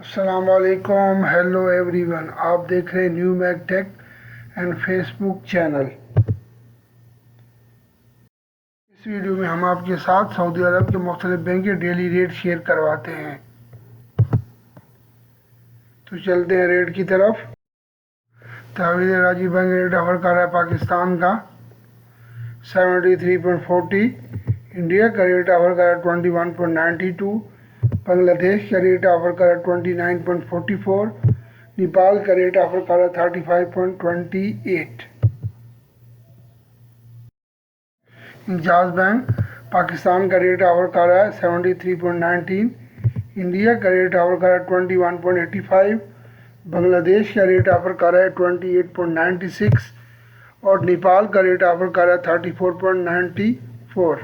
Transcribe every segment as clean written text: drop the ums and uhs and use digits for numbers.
अस्सलामुअलैकुम, hello everyone. आप देख रहे हैं new Mac tech and Facebook channel. इस वीडियो में हम आपके साथ सऊदी अरब के मुख्तलिफ बैंक के डेली रेट शेयर करवाते हैं। तो चलते हैं रेट की तरफ। तहवील राजी बैंक रेट ऑफर कर रहा है पाकिस्तान का 73.40, इंडिया का रेट ऑफर कर रहा है 21.92, बांग्लादेश का रेट ऑफर कर रहा है 29.44, नेपाल का रेट ऑफर कर रहा है 35.28। इंजाज बैंक पाकिस्तान का रेट ऑफर कर रहा है 73.19, इंडिया का रेट ऑफर कर रहा है 21.85, बांग्लादेश का रेट ऑफर कर रहा है 28.96 और नेपाल का रेट ऑफर कर रहा है 34.94।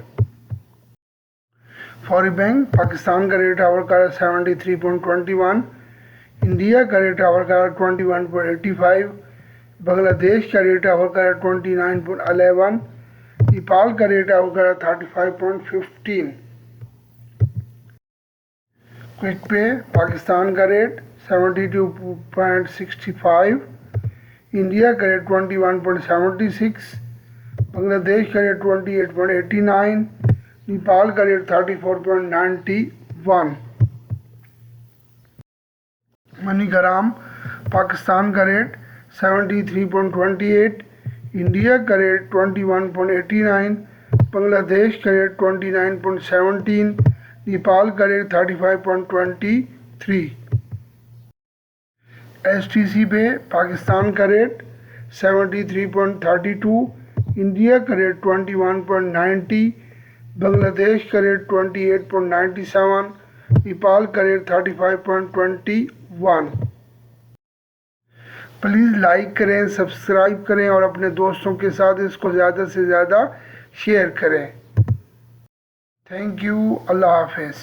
फौरी बैंक पाकिस्तान का रेट ऑफर कर रहा है 73.21, इंडिया का रेट ऑफर कर रहा है 21.85, बांग्लादेश का रेट ऑफर कर रहा है 29.11, नेपाल का रेट ऑफर कर रहा है 35.15। क्विक पे पाकिस्तान का रेट 72.65, इंडिया का रेट 21.76, बांग्लादेश का रेट 28.89, नेपाल का रेट 34.91। मनीग्राम पाकिस्तान का रेट 73.28, इंडिया का रेट 21.89, बांग्लादेश का रेट 29.17, नेपाल का रेट 35.23। STC पे पाकिस्तान का रेट 73.32, इंडिया का रेट 21.90, बांग्लादेश का रेट 28.97, नेपाल का रेट 35.21। प्लीज़ लाइक करें, सब्सक्राइब करें और अपने दोस्तों के साथ इसको ज़्यादा से ज़्यादा शेयर करें। Thank you. अल्लाह हाफिज़।